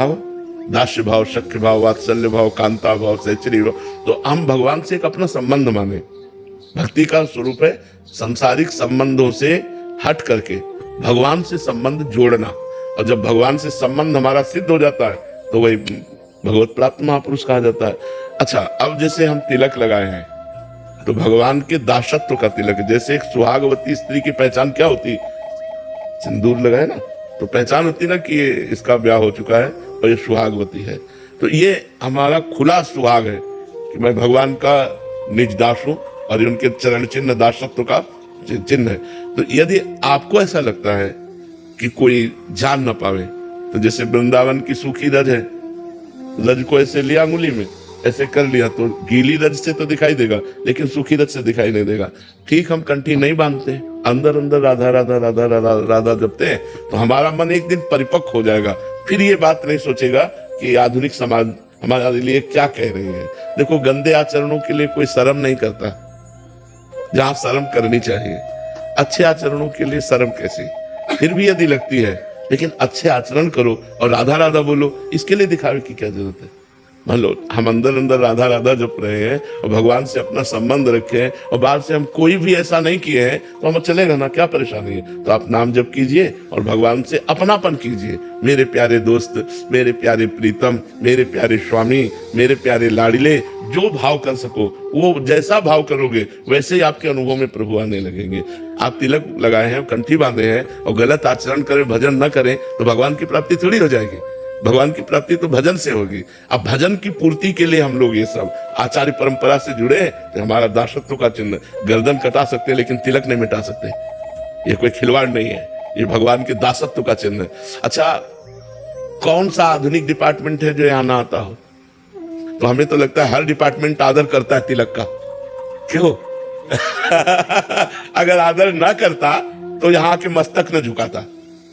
भाव, दास्य भाव, सख्य भाव, वात्सल्य भाव, कांता भाव, सहचरी भाव। तो हम भगवान से एक अपना संबंध माने। भक्ति का स्वरूप है सांसारिक संबंधों से हट करके भगवान से संबंध जोड़ना। और जब भगवान से संबंध हमारा सिद्ध हो जाता है तो वही भगवत प्राप्त महापुरुष कहा जाता है। अच्छा, अब जैसे हम तिलक लगाए हैं तो भगवान के दासत्व का तिलक है। जैसे एक सुहागवती स्त्री की पहचान क्या होती, सिंदूर लगाए ना तो पहचान होती ना कि इसका ब्याह हो चुका है और ये सुहागवती है। तो ये हमारा खुला सुहाग है कि मैं भगवान का निज दास हूं और उनके चरण चिन्ह दासत्व का चिन्ह है। तो यदि आपको ऐसा लगता है कि कोई जान ना पावे, तो जैसे वृंदावन की सूखी रज है, रज को ऐसे लिया अंगुली में ऐसे कर लिया तो गीली रज से तो दिखाई देगा लेकिन सूखी रज से दिखाई नहीं देगा। ठीक हम कंठी नहीं बांधते, अंदर अंदर राधा राधा राधा राधा राधा जपते हैं तो हमारा मन एक दिन परिपक्व हो जाएगा। फिर ये बात नहीं सोचेगा कि आधुनिक समाज हमारे लिए क्या कह रही है। देखो, गंदे आचरणों के लिए कोई शर्म नहीं करता जहां शर्म करनी चाहिए। अच्छे आचरणों के लिए शर्म कैसी, फिर भी यदि लगती है, लेकिन अच्छे आचरण करो और राधा राधा बोलो, इसके लिए दिखावे की क्या जरूरत है। मान लो हम अंदर अंदर राधा राधा जप रहे हैं और भगवान से अपना संबंध रखे हैं और बाहर से हम कोई भी ऐसा नहीं किए हैं तो हम चलेगा ना, क्या परेशानी है। तो आप नाम जप कीजिए और भगवान से अपनापन कीजिए। मेरे प्यारे दोस्त, मेरे प्यारे प्रीतम, मेरे प्यारे स्वामी, मेरे प्यारे लाडिले, जो भाव कर सको वो जैसा भाव करोगे वैसे ही आपके अनुभव में प्रभु आने लगेंगे। आप तिलक लगाए हैं, कंठी बांधे हैं और गलत आचरण करें, भजन न करें तो भगवान की प्राप्ति थोड़ी हो जाएगी। भगवान की प्राप्ति तो भजन से होगी। अब भजन की पूर्ति के लिए हम लोग ये सब आचार्य परंपरा से जुड़े तो हमारा दासत्व का चिन्ह, गर्दन कटा सकते हैं लेकिन तिलक नहीं मिटा सकते। ये कोई खिलवाड़ नहीं है, ये भगवान के दासत्व का चिन्ह है। अच्छा, कौन सा आधुनिक डिपार्टमेंट है जो यहाँ ना आता हो? तो हमें तो लगता है हर डिपार्टमेंट आदर करता है तिलक का, क्यों? अगर आदर ना करता तो यहाँ के मस्तक न झुकाता।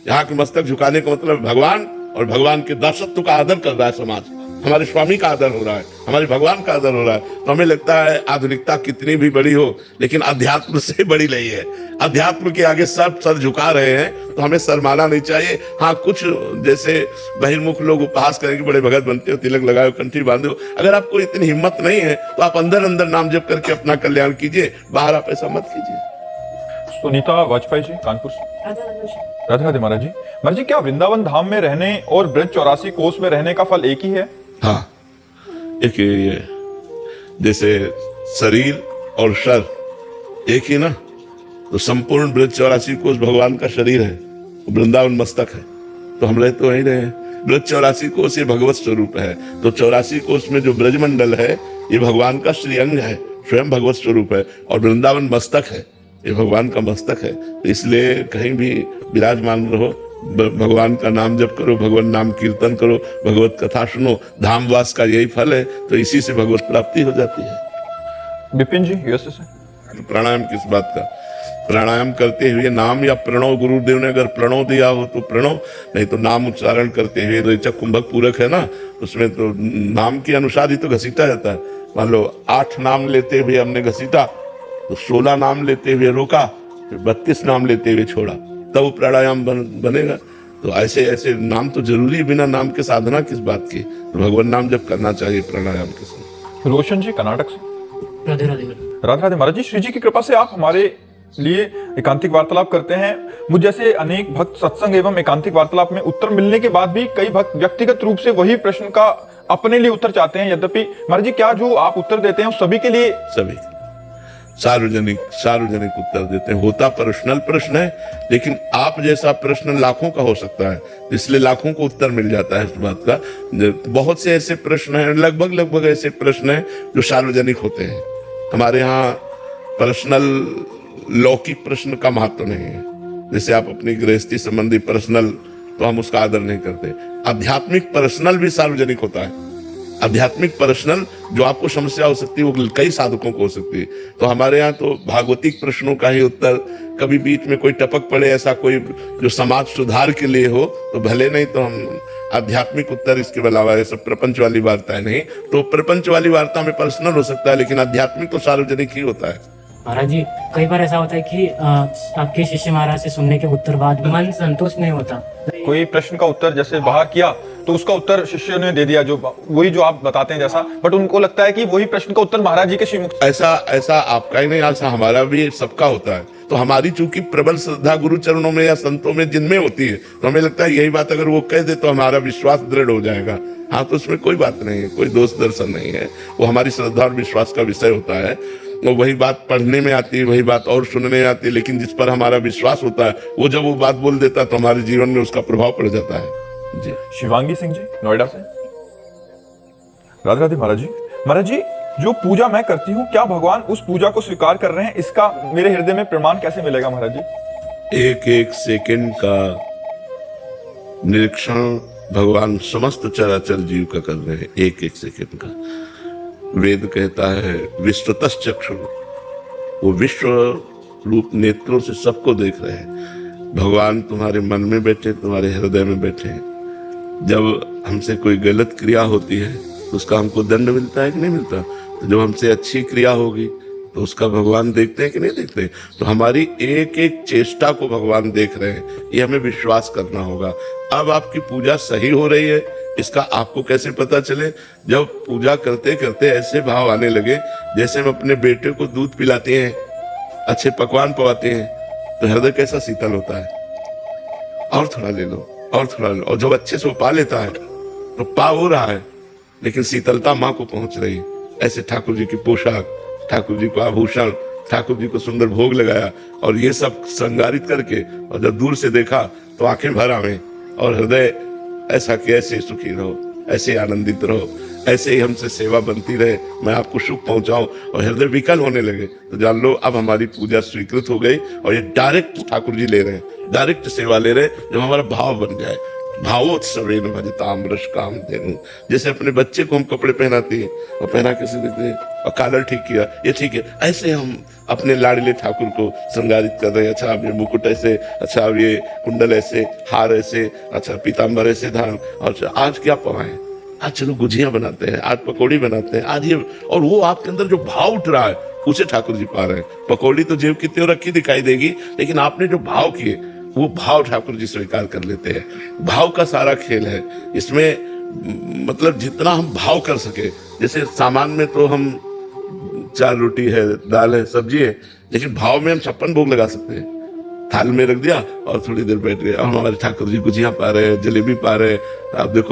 यहाँ के मस्तक झुकाने का मतलब भगवान और भगवान के दासत्व का आदर कर रहा है समाज। हमारे स्वामी का आदर हो रहा है, हमारे भगवान का आदर हो रहा है। तो हमें लगता है आधुनिकता कितनी भी बड़ी हो लेकिन अध्यात्म से बड़ी नहीं है। अध्यात्म के आगे सब सर झुका रहे हैं तो हमें शर्माना नहीं चाहिए। हाँ, कुछ जैसे बहिर्मुख लोग उपहास करेंगे, बड़े भगत बनते हो, तिलक लगाओ, कंठी बांधो। अगर आपको इतनी हिम्मत नहीं है तो आप अंदर अंदर नाम जप करके अपना कल्याण कीजिए, बाहर आप ऐसा मत कीजिए। सुनीता वाजपेयी जी, कानपुर से। राधे राधे महाराज जी। महाराज जी, क्या वृंदावन धाम में रहने और ब्रज 84 कोस में रहने का फल एक ही है? हाँ, एक ही है। जैसे शरीर और शर एक ही ना, तो संपूर्ण ब्रज 84 कोस भगवान का शरीर है, वृंदावन मस्तक है, तो हम रहे तो वहीं रहे। ब्रज 84 कोस ये भगवत स्वरूप है, तो 84 कोस में जो ब्रजमंडल है ये भगवान का श्रीअंग है, स्वयं भगवत स्वरूप है। और वृंदावन मस्तक है, ये भगवान का मस्तक है। तो इसलिए कहीं भी विराजमान रहो, भगवान का नाम जप करो, भगवान नाम कीर्तन करो, भगवत कथा सुनो। धामवास का यही फल है, तो इसी से भगवत प्राप्ति हो जाती है। विपिन जी, यूएसए से। प्राणायाम किस बात का? प्राणायाम करते हुए नाम या प्रणव, गुरुदेव ने अगर प्रणव दिया हो तो प्रणव, नहीं तो नाम उच्चारण करते हुए। रेचक कुंभक पूरक है ना, उसमें तो नाम के अनुसार ही तो घसीटा जाता है। मान लो 8 नाम लेते हुए हमने घसीटा तो 16 नाम लेते हुए रोका, फिर 32 नाम लेते हुए छोड़ा, तब प्राणायाम बनेगा। तो ऐसे ऐसे नाम तो जरूरी, बिना नाम के साधना किस बात की। तो भगवान नाम जब करना चाहिए प्राणायाम के समय। रोशन जी, कर्नाटक से। राधे राधे। राधे राधे महाराज जी, श्री जी की कृपा से आप हमारे लिए एकांतिक वार्तालाप करते हैं। मुझ जैसे अनेक भक्त सत्संग एवं एकांतिक वार्तालाप में उत्तर मिलने के बाद भी कई भक्त व्यक्तिगत रूप से वही प्रश्न का अपने लिए उत्तर चाहते हैं। यद्यपि महाराज जी, क्या जो आप उत्तर देते हैं सभी के लिए? सभी सार्वजनिक उत्तर देते हैं। होता पर्सनल प्रश्न है, लेकिन आप जैसा प्रश्न लाखों का हो सकता है, इसलिए लाखों को उत्तर मिल जाता है इस बात का। बहुत से ऐसे प्रश्न हैं, लगभग ऐसे प्रश्न हैं जो सार्वजनिक होते हैं। हमारे यहाँ पर्सनल लौकिक प्रश्न का महत्व नहीं है। जैसे आप अपनी गृहस्थी संबंधी पर्सनल, तो हम उसका आदर नहीं करते। आध्यात्मिक पर्सनल भी सार्वजनिक होता है। आध्यात्मिक पर्सनल जो आपको समस्या हो सकती है वो कई साधकों को हो सकती है। तो हमारे यहाँ तो भागवतिक प्रश्नों का ही उत्तर, कभी बीच में कोई टपक पड़े ऐसा कोई जो समाज सुधार के लिए हो तो भले, नहीं तो हम आध्यात्मिक उत्तर इसके अलावा ये सब प्रपंच वाली वार्ताएं नहीं। तो प्रपंच वाली वार्ता में पर्सनल हो सकता है, लेकिन आध्यात्मिक तो सार्वजनिक ही होता है। महाराज जी, कई बार ऐसा होता है कि आपके शिष्य महाराज से सुनने के उत्तर बाद मन संतुष्ट नहीं होता। कोई प्रश्न का उत्तर जैसे बाहर किया तो उसका उत्तर शिष्य ने दे दिया, जो वही जो आप बताते हैं जैसा, बट उनको लगता है कि वही प्रश्न का उत्तर महाराज जी के श्रीमुख से। ऐसा ऐसा आपका ही नहीं, ऐसा हमारा भी सबका होता है। तो हमारी चूंकि प्रबल श्रद्धा गुरु चरणों में या संतों में जिनमें होती है, तो हमें लगता है यही बात अगर वो कह दे तो हमारा विश्वास दृढ़ हो जाएगा। हाँ, तो उसमें कोई बात नहीं है, कोई दोष दर्शन नहीं है, वो हमारी श्रद्धा और विश्वास का विषय होता है। तो वही बात पढ़ने में आती है, वही बात और सुनने में आती है, लेकिन जिस पर हमारा विश्वास होता है वो जब वो बात बोल देता है तो हमारे जीवन में उसका प्रभाव पड़ जाता है। जी। शिवांगी सिंह जी, नोएडा से। राधे राधे महाराज जी। महाराज जी, जो पूजा मैं करती हूँ, क्या भगवान उस पूजा को स्वीकार कर रहे हैं? इसका मेरे हृदय में प्रमाण कैसे मिलेगा महाराज जी? एक एक सेकंड का निरीक्षण भगवान समस्त चराचर जीव का कर रहे हैं, एक एक सेकंड का। वेद कहता है विश्वतश्च चक्षु, वो विश्व रूप नेत्रों से सबको देख रहे हैं। भगवान तुम्हारे मन में बैठे, तुम्हारे हृदय में बैठे हैं। जब हमसे कोई गलत क्रिया होती है तो उसका हमको दंड मिलता है कि नहीं मिलता? तो जब हमसे अच्छी क्रिया होगी तो उसका भगवान देखते हैं कि नहीं देखते? तो हमारी एक एक चेष्टा को भगवान देख रहे हैं, ये हमें विश्वास करना होगा। अब आपकी पूजा सही हो रही है, इसका आपको कैसे पता चले? जब पूजा करते करते ऐसे भाव आने लगे जैसे हम अपने बेटे को दूध पिलाते हैं, अच्छे पकवान पवाते हैं, तो हृदय कैसा शीतल होता है। और थोड़ा ले लो, और थोड़ा ले लो, और जब अच्छे से वो पा लेता है तो पा हो रहा है लेकिन शीतलता माँ को पहुंच रही। ऐसे ठाकुर जी की पोशाक, ठाकुर जी को आभूषण, ठाकुर जी को सुंदर भोग लगाया और ये सब श्रृंगारित करके, और जब दूर से देखा तो आंखें भर आवे और हृदय ऐसा कि ऐसे सुखी रहो, ऐसे आनंदित रहो, ऐसे ही हमसे सेवा बनती रहे, मैं आपको सुख पहुंचाऊं, और हृदय विकल होने लगे तो जान लो अब हमारी पूजा स्वीकृत हो गई। और ये डायरेक्ट ठाकुर जी ले रहे हैं, डायरेक्ट सेवा ले रहे हैं। जब हमारा भाव बन जाए, भावोत्सवेन भजताम रसकाम धेनु, जैसे अपने बच्चे को हम कपड़े पहनाते हैं और पहना कैसे देते हैं, और कॉलर ठीक किया, ये ठीक है, ऐसे हम अपने लाडले ठाकुर को श्रृंगारित कर रहे हैं। अच्छा अब ये मुकुट ऐसे, अच्छा अब ये कुंडल ऐसे, हार ऐसे, अच्छा पीताम्बर ऐसे धारण, और आज क्या पवाएं, आज चलो गुजिया बनाते हैं, आज पकौड़ी बनाते हैं, आज ये, और वो आपके अंदर जो भाव उठ रहा है उसे ठाकुर जी पा रहे हैं। पकौड़ी तो जेब की त्यों रखी दिखाई देगी, लेकिन आपने जो भाव किए वो भाव ठाकुर जी स्वीकार कर लेते हैं। भाव का सारा खेल है इसमें, मतलब जितना हम भाव कर सके। जैसे सामान में तो हम 4 रोटी है, दाल है, सब्जी है, लेकिन भाव में हम 56 भोग लगा सकते हैं। थाल में रख दिया और थोड़ी देर बैठ गए, और हमारे ठाकुर जी गुजिया पा रहे हैं, जलेबी पा रहे हैं। आप देखो